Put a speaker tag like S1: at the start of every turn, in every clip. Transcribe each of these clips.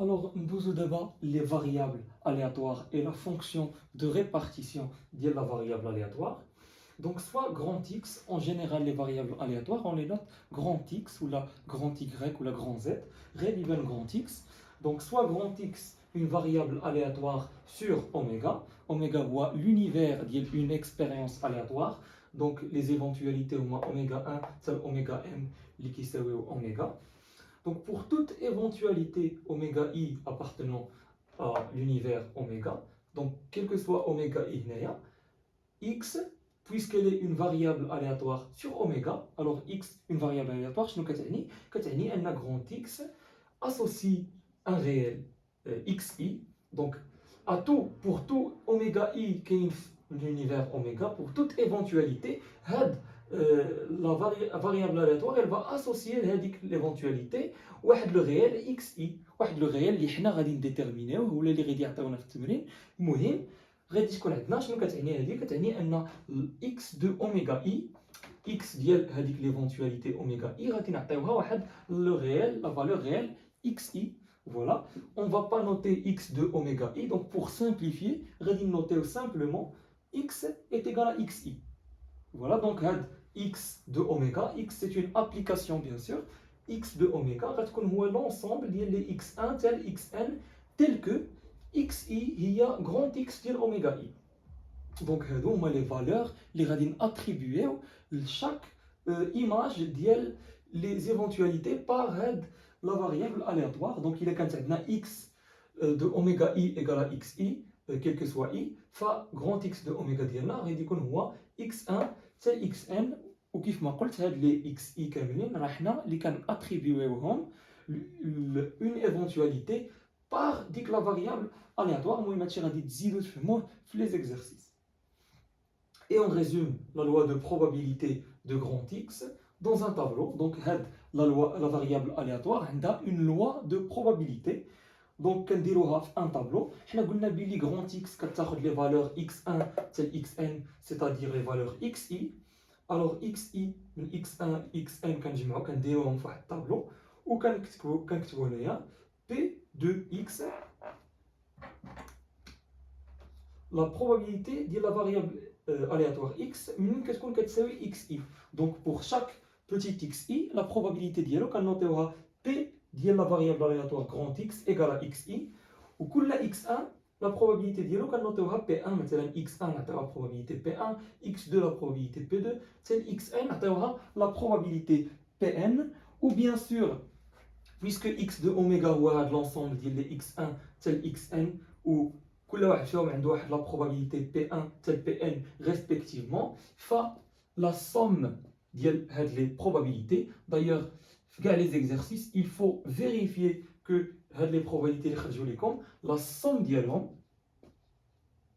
S1: Alors, nous d'abord les variables aléatoires et la fonction de répartition de la variable aléatoire. Donc, soit grand X, en général, les variables aléatoires, on les note grand X ou la grand Y ou la grand Z, rééval grand X. Donc, soit grand X, une variable aléatoire sur oméga. Oméga voit l'univers d'une expérience aléatoire. Donc, les éventualités au moins oméga 1, c'est oméga n, qui au oméga. Donc pour toute éventualité oméga i appartenant à l'univers oméga, donc quel que soit oméga i x, puisqu'elle est une variable aléatoire sur oméga, alors x, une variable aléatoire, je nous un grand x associe un réel xi, donc pour tout oméga i qui est l'univers oméga, pour toute éventualité, la variable aléatoire elle va associer l'éventualité واحد لو ريال اكس اي واحد لو ريال اللي حنا غادي نديتيرمينيوه ولا اللي غادي يعطيونا في التمرين. المهم غادي تكون عندنا شنو كتعني هذه؟ كتعني ان اكس دو اوميغا اي اكس ديال هذيك ليفونتواليتي اوميغا اي غادي نعطيوها واحد لو ريال لا فالور ريال اكس اي. Voilà, on va pas noter x de oméga i, donc pour simplifier, on va noter simplement x est égal à xi. Voilà, donc x de oméga, x c'est une application bien sûr, x de oméga, c'est l'ensemble des x1 tel xn tel que xi, il y a grand x de oméga i. Donc, les valeurs, les radines attribuées, chaque image les éventualités par la variable aléatoire. Donc, il est quand même x de oméga i égale à xi, quel que soit i, fa grand x de oméga ديالنا غادي يكون هو x1 c'est xn وكيف ما قلت هاد لي xi كاملين راه حنا اللي كناتريبيوهم une éventualité par ديك la variable aléatoire. المهم هادشي غادي تزيدو تفهموه في les exercices. Et on résume la loi de probabilité de grand X dans un tableau. Donc, la variable aléatoire a une loi de probabilité. Donc, on va un tableau. On a dit que grand X a les valeurs x1, c'est xn, c'est-à-dire les valeurs xi. Alors, xi, x1, xn, on va dire un tableau. Ou on va p de x, la probabilité de la variable aléatoire x, qu'est-ce qu'on a xi. Donc pour chaque petit xi, la probabilité d'y aller, p de la variable aléatoire grand x égale à xi. Ou pour la x1, la probabilité d'y aller, p1, مثلا x1 la probabilité p1, x2 la probabilité p2, xn la probabilité pn. Ou bien sûr, puisque x de oméga est l'ensemble des x1, tel xn, ou كل واحد فيهم عنده واحد la probabilité P1 tel Pn respectivement, la somme ديال هاد les probabilités. D'ailleurs, في كاع les exercices, il faut vérifier que هاد les probabilités اللي خرجوا لكم la somme ديالهم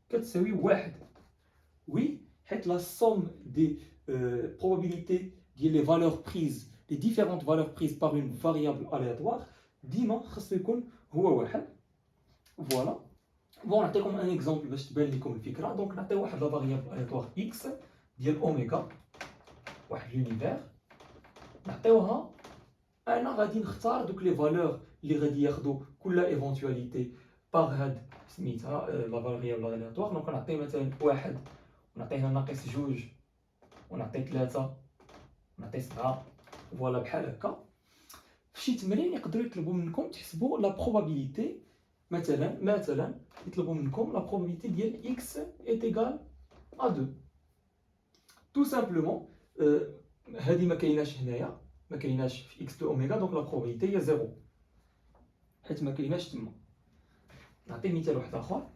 S1: كتساوي واحد. Oui, حيت la somme des probabilités ديال les valeurs prises, les différentes valeurs prises par une variable aléatoire ديما خاصو يكون هو واحد. Voilà. Bon, on a comme un exemple باش تبان لكم الفكره. دونك نعطيو واحد لا فاريابل الياتوار x ديال اوميغا واحد لونيفير نعطيوها. انا غادي نختار دوك لي فالور اللي غادي ياخذوا كل ايفونتواليتي باغ هاد سميتها لا فاريابل الياتوار. دونك نعطي مثلا واحد ونعطيه ناقص جوج ونعطي ثلاثه ونعطي سبعه. فوالا بحال هكا. في شي تمرين يقدروا يطلبوا منكم تحسبوا لا بروبابيليتي. مثلا يطلبوا منكم la probabilité ديال x est égale à 2. Tout simplement, هذه ما كايناش هنايا، ما كايناش في x de اوميغا، دونك la probabilité هي 0 حيت ما كايناش تما. نعطي مثال واحد اخر.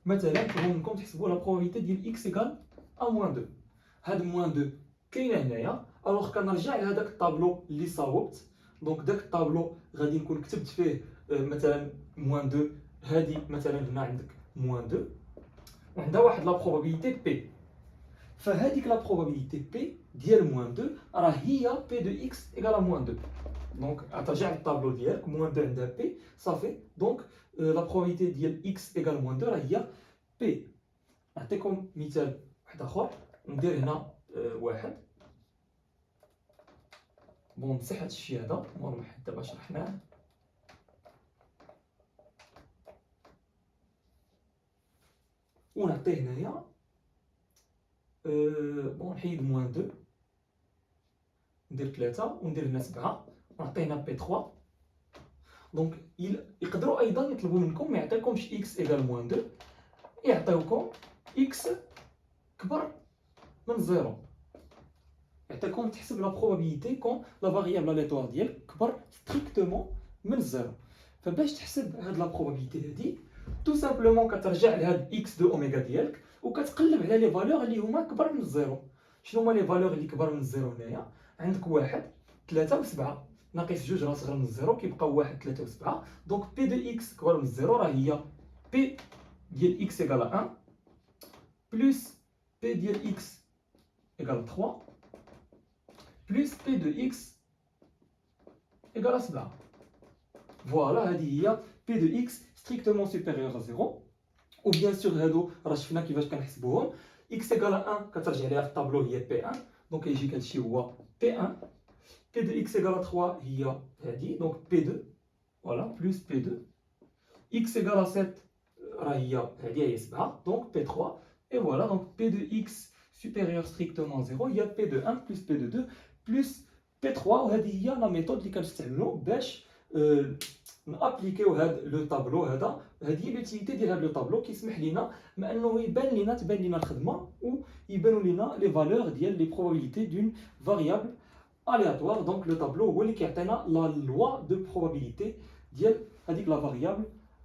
S1: مثلا يطلبوا منكم تحسبوا la probabilité ديال x égale à moins 2. هاد moins 2 كاينه هنايا. الوغ كنرجع لهذاك الطابلو اللي صاوبت. دونك داك الطابلو غادي نكون كتبت فيه مثلا moins 2. هذه مثلا هنا عندك moins 2 وعندها واحد لا probabilité p. فهذيك لا probabilité p ديال moins 2 راه هي p de x égale à moins 2. دونك ترجع للطابلو ديالك moins 2 عندها p صافي. دونك لا probabilité ديال x égale moins 2 راه هي p. نعطيكم مثال واحد اخر. ندير هنا واحد. بون نمسح هاد الشيء هذا المهم حتى دابا شرحناه. ونعطيه هنايا بون نحيد موان 2 ندير 3 وندير هنا 7 ونعطيه هنا بي 3. دونك يقدروا ايضا يطلبوا منكم ما يعطيكمش اكس ايغال موان 2، يعطيوكم اكس كبر من 0، يعطيكم تحسب لا بروبابيليتي كون لا فاريابل اليتوار ديالك كبر ستريكتومون من 0. فباش تحسب هاد لا بروبابيليتي هادي تو سامبلومون كترجع لهاد اكس دو اوميغا ديالك وكتقلب على لي فالور اللي هما كبر من 0. شنو هما لي فالور اللي كبر من 0 هنايا؟ عندك 1 3 و7 ناقص 2 راه صغر من 0 كيبقاو 1 3 و7. دونك بي دو اكس كبر من 0 راه هي بي ديال اكس ايكال 1 بلس بي ديال اكس ايكال 3 بلس بي دو اكس ايكال 7. فوالا هذه هي بي دو اكس ستريكتومون سوبيريور ا 0. وبيان سور هادو راه شفنا كيفاش كنحسبوهم. اكس ايكال 1 كترجع ليها في الطابلو هي بي 1، دونك يجيك هادشي هو بي 1. بي دو اكس ايكال 3 هي هادي دونك بي 2 فوالا بلس بي 2. اكس ايكال 7 راه هي هادي هي 7 دونك بي 3. اي فوالا دونك بي دو اكس supérieur strictement 0 هي بي دو 1 بلس بي دو 2 بلس بي 3. وهذه هي لا ميثود اللي كنستعملوا باش نابليكيو هذا لو طابلو هذا. هذه هي لوتيليتي ديال هذا لو طابلو كيسمح لينا ما انه تبان لينا الخدمه ويبانوا لينا لي فالور ديال لي بروبابيليتي دون فاريابل aléatoire. دونك لو طابلو هو اللي كيعطينا لا لوا دو بروبابيليتي ديال هذيك لا فاريابل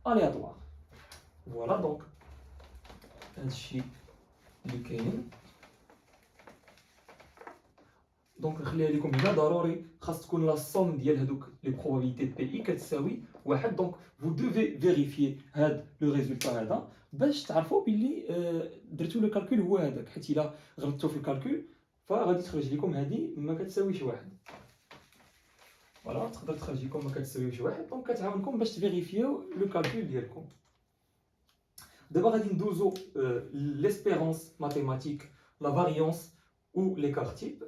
S1: aléatoire. فوالا دونك هادشي اللي كاين. دونك نخليها لكم هنا ضروري خاص تكون لا سوم ديال هذوك لي بروبابيليتي بي اي كتساوي 1. دونك فو دوفي فيريفيي هاد لو ريزولتا هذا باش تعرفوا باللي درتو لو كالكول هو هذاك، حيت الا غلطتوا في الكالكول فغادي تخرج لكم هذه ما كتساويش 1. فوالا تقدر تخرج لكم ما كتساويش 1. دونك كتعاونكم باش تفيريفيو لو كالكول ديالكم. دابا غادي ندوزو ليسبيرونس ماتيماتيك لا فاريونس ou l'écart type,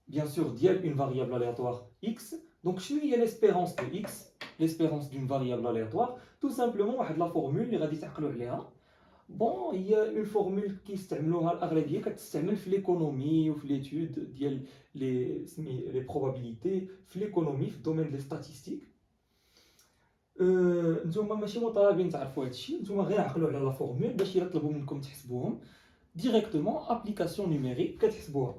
S1: bien sûr, ديال une variable aléatoire x. Donc, شنو هي l'espérance de x, l'espérance d'une variable aléatoire? Tout simplement, واحد la formule اللي غادي تعقلوا عليها. بون هي اون فورمول كيستعملوها الاغلبيه كتستعمل في ليكونومي وفي ليتود ديال لي بروبابيليتي في ليكونومي في الدومين ديال ستاتيستيك. نتوما ماشي مطالبين تعرفوا هادشي، نتوما غير عقلوا على لا فورمول باش الا طلبوا منكم تحسبوهم directement application numérique كتحسبوها.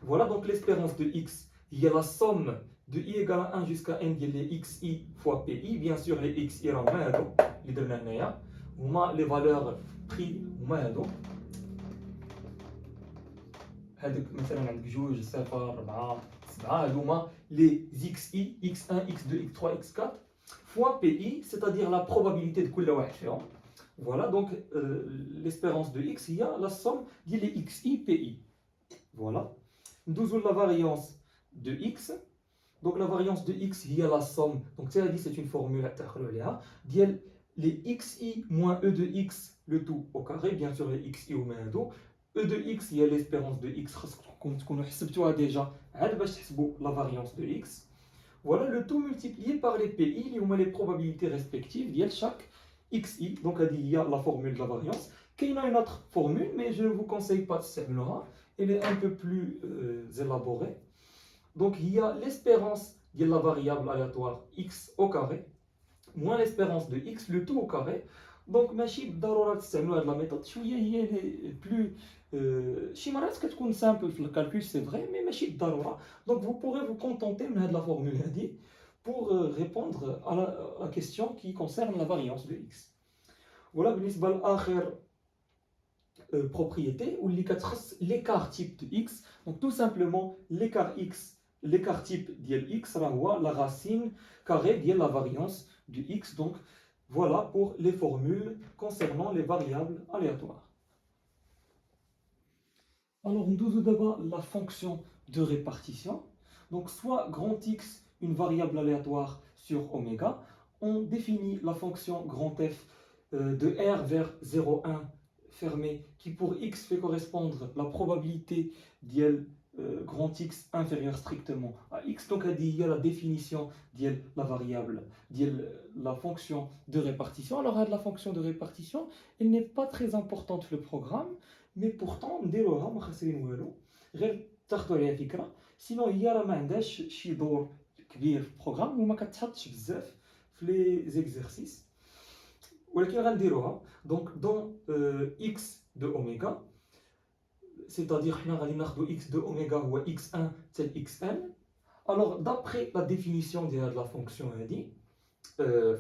S1: Voilà donc l'espérance de x هي la somme de i égale à 1 jusqu'à n ديال les xi fois pi. bien sûr les xi راهم هما هادو اللي درنا هنايا هما لي فالور بري هما هادو. هادوك مثلا عندك 2 0 4 7 هادو هما لي xi x1 x2 x3 x4 fois pi c'est-à-dire la probabilité de كل واحد فيهم. Voilà, donc l'espérance de x, il y a la somme des xi pi. Voilà. Nous avons la variance de x. Donc la variance de x, il y a la somme. Donc c'est une formule à les xi moins e de x, le tout au carré. Bien sûr, les xi au moins e de x, il y a l'espérance de x. Qu'on a déjà. La variance de x. Voilà, le tout multiplié par les pi, les probabilités respectives de chaque xi. Donc il y a la formule de la variance. Il y a une autre formule, mais je ne vous conseille pas de celle-là. Elle est un peu plus élaborée. Donc il y a l'espérance de la variable aléatoire x au carré moins l'espérance de x, le tout au carré. Donc ماشي بالضروره تستعملوا هذه لا ميثود، شويه هي بلو شي مرات كتكون سامبل في الكالكول سي فري مي ماشي بالضروره. Donc vous pourrez vous contenter من هذه la formule هذه pour répondre à la question qui concerne la variance de x. Voilà بالنسبه لاخر propriété واللي كتخص l'écart type de x. Donc tout simplement l'écart x, l'écart type ديال x راه هو la racine carrée ديال la variance du x. Donc voilà pour les formules concernant les variables aléatoires. Alors nous avons d'abord la fonction de répartition. Donc soit grand x, une variable aléatoire sur oméga, on définit la fonction grand f de r vers 0,1 fermé qui pour x fait correspondre la probabilité ديال grand X inférieur strictement à X. Donc, il y a la définition de la variable, de la fonction de répartition. Alors, la fonction de répartition, elle n'est pas très importante dans le programme, mais pourtant, نديروها ما خاسرين والو غير تاخذوا عليها فكره. سينو هي راه ما عندهاش شي دور كبير في البروغرام وما كتحطش بزاف في لي زيكزارسيس، ولكن غنديروها. دونك دون اكس دو اوميغا، c'est-à-dire حنا غادي ناخذوا x de oméga هو x1 tel xn. Alors d'après la définition de la fonction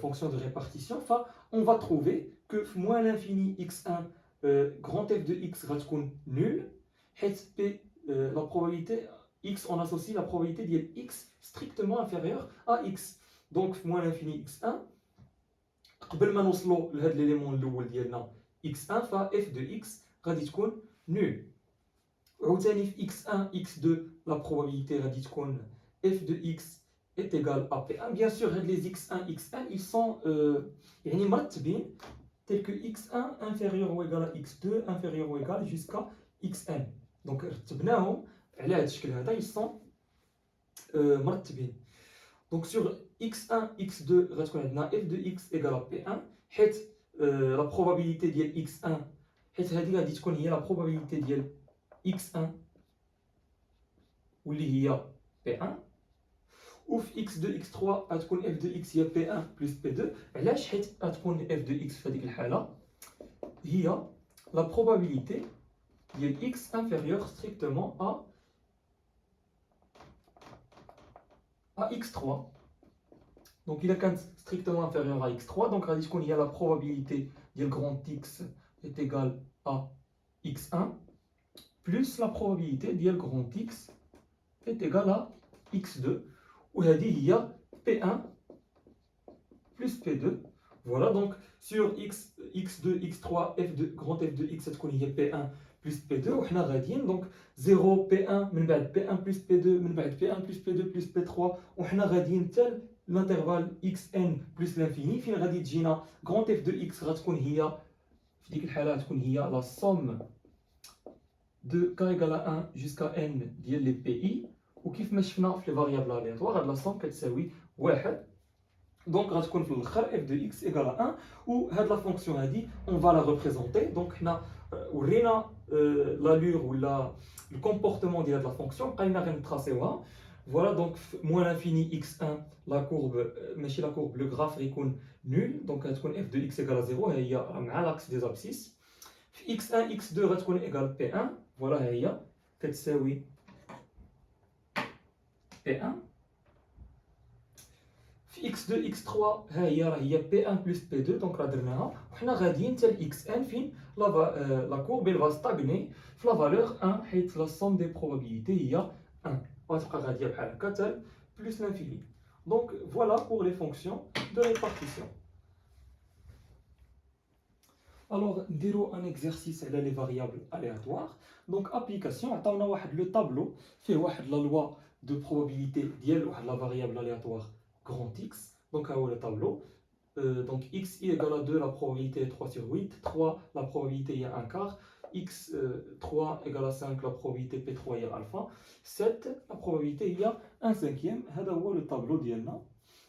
S1: fonction de répartition, on va trouver que moins l'infini x1 grand f de x غتكون nul حيت p la probabilité x, on associe la probabilité de x strictement inférieure à x. Donc moins l'infini x1 قبل ما نوصلوا لهذا l'élément الاول ديالنا x1 ف f de x غادي تكون nul. عاوتاني في x1 x2 la probabilité غادي تكون f de x est égal à p1. Bien sûr هاد les x1 xn ils sont يعني مرتبين tel que x1 inférieur ou égal à x2 inférieur ou égal jusqu'à xn. Donc رتبناهم على هذا الشكل هذا ils sont مرتبين. Donc sur x1 x2 غتكون عندنا f de x égal à p1 حيت la probabilité ديال x1 حيت هذه غادي تكون هي la probabilité ديال x1 واللي هي p1 وفي x2 x3 غتكون f de x هي p1 plus p2. علاش؟ حيت غتكون f de x في هذيك الحاله هي la probabilité ديال x inférieure strictement à x3. Donc il est strictement inférieur à x3, donc غادي تكون هي la probabilité ديال grand x est égale à x1 plus la probabilité ديال grand x est égale à x2 وهذه هي p1 plus p2. Voilà, donc sur x2 x3 grand f de x تكون هي p1 plus p2 وحنا غاديين donc 0 p1 من بعد p1 plus p2 من بعد p1 plus p2 plus p3 وحنا غاديين حتى l'intervalle xn plus l'infini فين غادي تجينا grand f de x غتكون هي في ديك الحاله تكون هي la somme de k égale à 1 jusqu'à n ديال لي بي وكيف ما شفنا في لي فاريابل الياتوار هاد لا سوم كتساوي 1. دونك غتكون في الاخر f de x égale à 1 وهاد لا فونكسيون هادي on va la représenter. دونك حنا ورينا l'allure ولا الكومبورتمون ديال هاد لا فونكسيون بقينا غير نتراسيوها. Voilà, donc moins l'infini x1 la courbe ماشي la courbe le graphe غيكون nul donc غتكون f de x égale à 0 هي مع l'axe des abscisses. في x1 x2 غتكون égal p1 فوالا هي كتساوي p1. في x2 x3 ها هي راه هي p1 plus p2 دونك راه درناها وحنا غاديين حتى ل xn فين لا كورب elle va stagner في لا فالور 1 حيت لا somme des probabilités هي 1 غتبقى غاديه بحال هكا حتى plus l'infini. Donc voilà pour les fonctions de répartition. Alors نديرو un exercice على les variables aléatoires. Donc application عطاونا واحد لو طابلو فيه واحد لا لوا de probabilité ديال واحد la variable aléatoire grand x. Donc à le tableau. Donc x égale à 2, la probabilité est 3 sur 8. 3, la probabilité est 1 quart. x3 égale à 5, la probabilité p3 est alpha. 7, la probabilité est 1 cinquième. C'est le tableau ديالنا.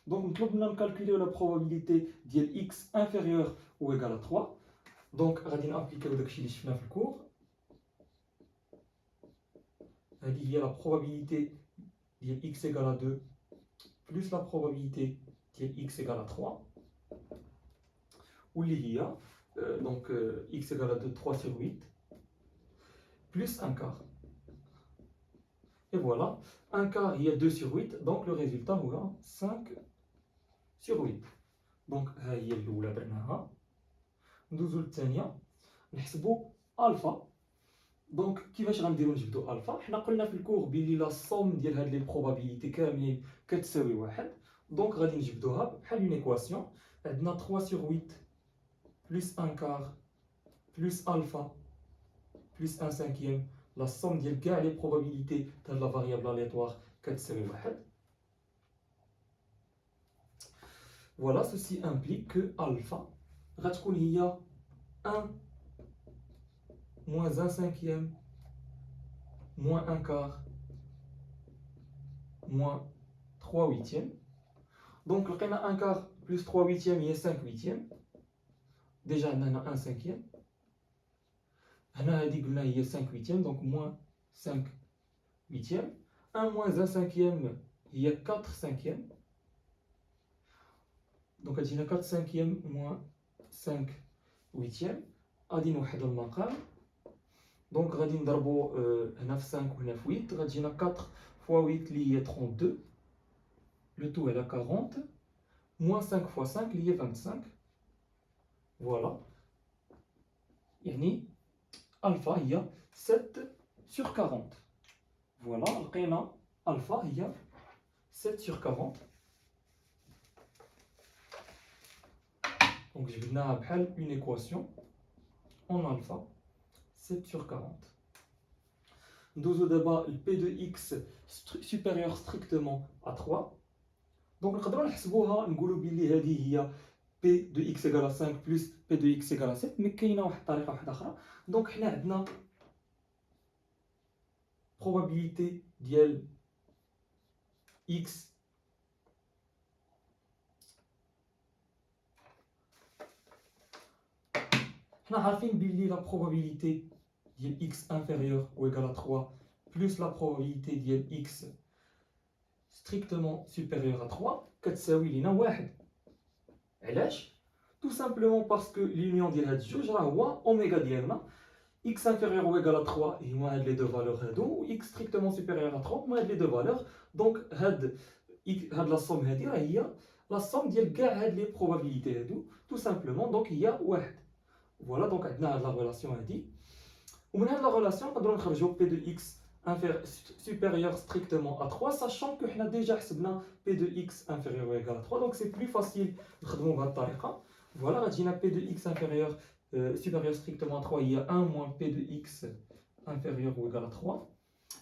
S1: Donc nous allons calculer la probabilité de x inférieur ou égal à 3. Donc غادي نابليكيو داكشي اللي شفنا في الكور. هذه هي la probabilité de x égale à 2 plus la probabilité de x égale à 3 ou l'IA, donc x égale à 2, 3 sur 8 plus 1 quart. Et voilà, 1 quart il y a 2 sur 8, donc le résultat est 5 sur 8. Donc هي الأولى درناها. ندوزو للثانية نحسبو ألفا. دونك كيفاش غنديرو نجبدو الفا؟ حنا قلنا في الكور بلي لا سوم ديال هاد لي بروبابيليتي كاملين كتساوي 1. دونك غادي نجبدوها بحال اون ايكواسيون. عندنا 3 sur 8 plus 1 quart plus alpha plus 1 cinquième. La somme ديال كاع لي بروبابيليتي تاع لا فاريابل aléatoire كتساوي 1. Voilà, ceci implique que alpha غتكون هي 1 moins 1 cinquième moins 1 quart moins 3 huitièmes. Donc, on a 1 quart plus 3 huitièmes, il y a 5 huitièmes. Déjà, on a 1 cinquième. On a 5 huitièmes, donc moins 5 huitièmes. 1 moins 1 cinquième, il y a 4 cinquièmes. Donc, on a 4 cinquièmes moins 5 huitièmes. غادي نوحدوا المقام. Donc, غادي نضربوا هنا في 5 وهنا في 8. غادي 4 fois 8 اللي هي 32. Le tout est à 40. Moins 5 fois 5 اللي هي 25. Voilà. يعني alpha هي 7 sur 40. Voilà, لقينا alpha هي 7 sur 40. Donc, جبدناها بحال une équation en alpha 7 sur 40. Nous d'abord le p de x supérieur strictement à 3. Donc, نقدروا نحسبوها نقولوا بلي هذه هي p de x égale à 5 plus p de x égale à 7. Mais كاينه واحد الطريقه واحده اخرى. Donc, حنا عندنا probabilité ديال x حنا عارفين بلي la probabilité ديال x inférieur ou égal à 3 plus la probabilité ديال x strictement supérieur à 3 كتساوي لينا واحد. علاش؟ tout simplement parce que l'union ديال هاد الجوج راه هو اوميغا ديالنا. x inférieur ou égal à 3 هما هاد لي دو فالور هادو و x strictement supérieur à 3 هما هاد لي دو فالور. دونك هاد لا سوم هادي راه هي لا سوم ديال كاع هاد لي بروبابيليتي هادو tout simplement. دونك هي واحد. فوالا دونك عندنا هاد لا ريلاسيون هادي. ومن هاد لا ريلاسيون نقدروا نخرجوا p de x supérieur strictement à 3, sachant que nous avons déjà حسبنا p de x inférieur ou égal à 3, donc c'est plus facile de نخدموا بهاد الطريقه. Voilà, غتجينا p de x inférieur supérieur strictement à 3 il y a 1 moins p de x inférieur ou égal à 3.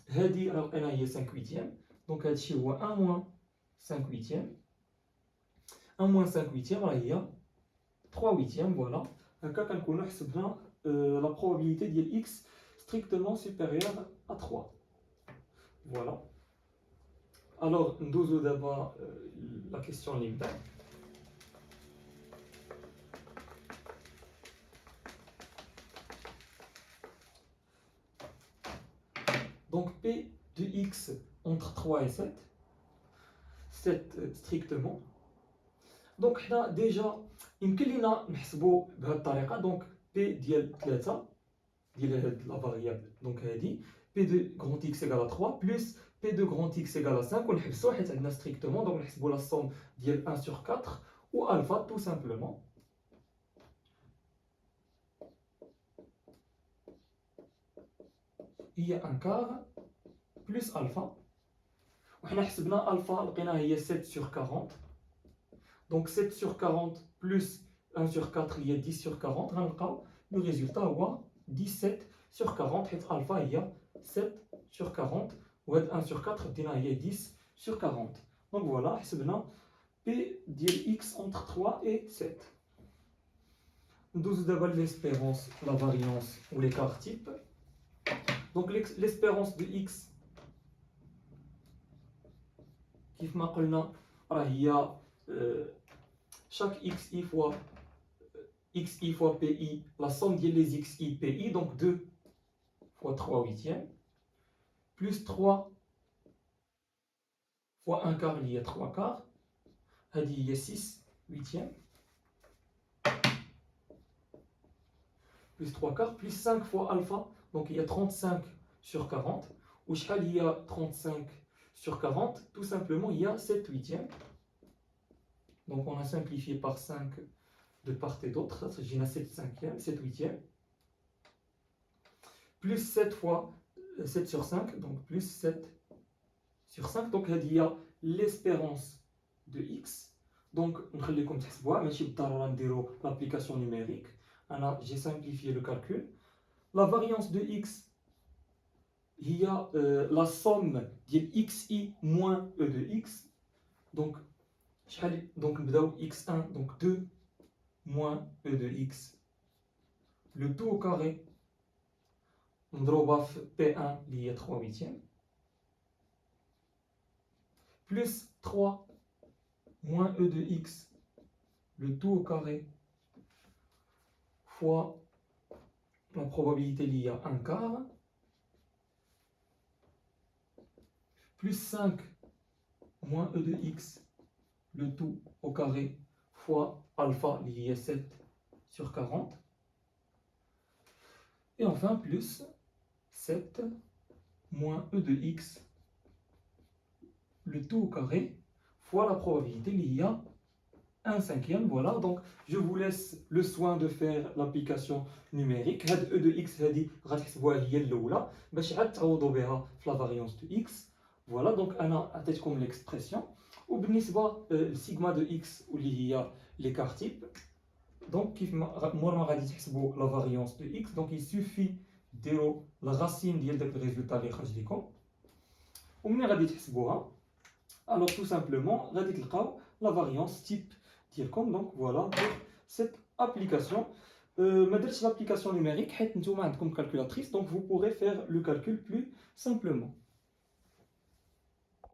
S1: هادي راه لقينا هي 5 huitièmes, donc هادشي هو 1 moins 5 huitièmes. 1 moins 5 huitièmes راه هي 3 huitièmes. Voilà, هكا كنكونوا حسبنا la probabilité ديال x strictement supérieure à 3. Voilà. Alors, nous d'abord la question limitée. Donc, P de x entre 3 et 7. 7 strictement. Donc, on a déjà يمكن لينا نحسبوا بهذه الطريقه. Donc, P ديال 3 ديال la variable. Donc, هذه P de grand x égale à 3 plus P de grand x égale à 5. ونحبسوا حيت عندنا strictement. Donc, نحسبوا la somme ديال 1 sur 4 ou alpha tout simplement. Il y a 1 quart plus alpha. وحنا حسبنا alpha لقيناها هي 7 sur 40. Donc 7 sur 40 plus 1 sur 4 il y a 10 sur 40. غنلقاو le résultat هو 17 sur 40 حيت alpha هي 7 sur 40 وهاد 1 sur 4 دينا هي 10 sur 40. Donc voilà, حسبنا P ديال x entre 3 et 7. ندوزو دابا l'espérance, la variance ou l'écart type. Donc l'espérance de x كيف ما قلنا راه هي chaque xi fois xi fois pi, la somme ديال les xi pi, donc 2 fois 3 huitièmes, plus 3 fois 1 quart, il y a 3 quarts, il y a 6 huitièmes, plus 3 quarts, plus 5 fois alpha, donc il y a 35 sur 40, ou il y a 35 sur 40, tout simplement il y a 7 huitièmes. Donc on a simplifié par 5 de part et d'autre, j'ai 7 cinquièmes, 7 huitièmes, plus 7 fois 7 sur 5, donc plus 7 sur 5. Donc il y a l'espérance de x. Donc نخليكم تحسبوها ماشي بالضروره نديرو l'application numérique. J'ai simplifié le calcul. La variance de x il y a la somme de xi moins e de x. Donc نبداو x1, donc 2 moins e de x, le tout au carré نضربها في P1 اللي هي 3 huitièmes, plus 3 moins e de x, le tout au carré, fois la probabilité liée à 1 quart, plus 5 moins e de x, le tout au carré, fois alpha lié à 7 sur 40. Et enfin, plus 7 moins e de x, le tout au carré, fois la probabilité liée à 1 cinquième. Voilà, donc je vous laisse le soin de faire l'application numérique. هاد e de x هادي غتحسبوها هي الاولى باش عاد تعوضوا بها في la variance de x. Voilà, donc انا عطيتكم l'expression. وبالنسبه لسيغما de x واللي هي l'écart type, donc كيف ما غادي تحسبوا la variance de x, donc il suffit ديروا la racine ديال داك الريزولتا اللي خرج لكم. ومنين غادي تحسبوها alors tout simplement غادي تلقاو la variance type ديالكم. donc voilà pour cette application. ما درتش l'application numérique حيت نتوما عندكم calculatrice, donc vous pourrez faire le calcul plus simplement.